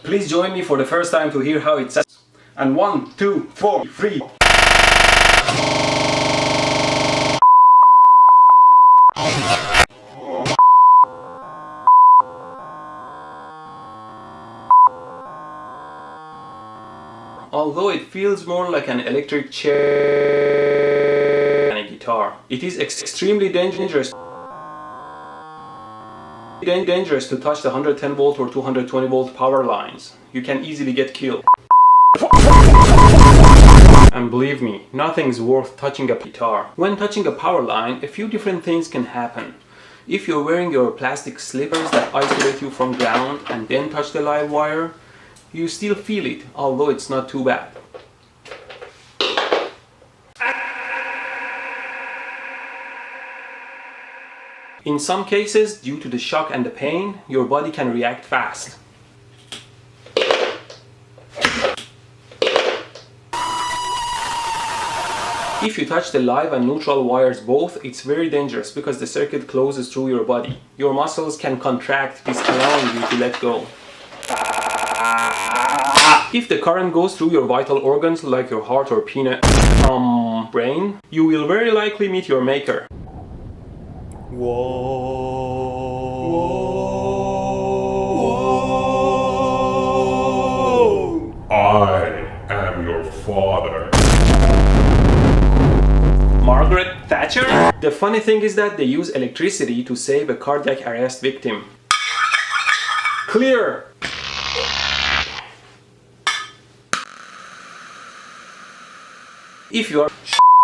Please join me for the first time to hear how it sounds. And 1, 2, 4, 3. Although it feels more like an electric chair than a guitar, it is extremely dangerous to touch the 110 volt or 220 volt power lines. You can easily get killed. And believe me, nothing's worth touching a guitar. When touching a power line, a few different things can happen. If you're wearing your plastic slippers that isolate you from ground and then touch the live wire, you still feel it, although it's not too bad. In some cases, due to the shock and the pain, your body can react fast. If you touch the live and neutral wires both, it's very dangerous because the circuit closes through your body. Your muscles can contract, this allowing you to let go. If the current goes through your vital organs like your heart or peanut brain, you will very likely meet your maker. Whoa. I am your father. Margaret Thatcher? The funny thing is that they use electricity to save a cardiac arrest victim. Clear! If you are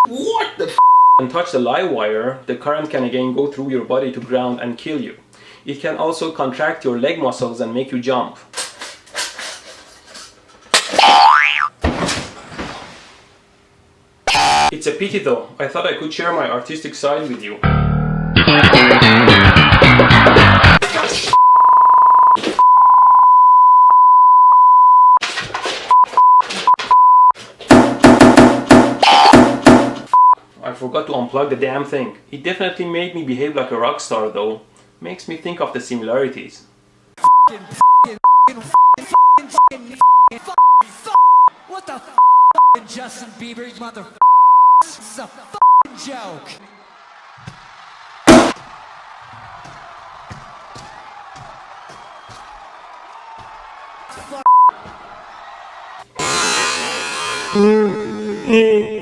what the and touch the live wire, the current can again go through your body to ground and kill you. It can also contract your leg muscles and make you jump. It's a pity though. I thought I could share my artistic side with you. I forgot to unplug the damn thing. It definitely made me behave like a rock star though. Makes me think of the similarities. What the Justin Bieber, mother. This is a joke. Mm-hmm.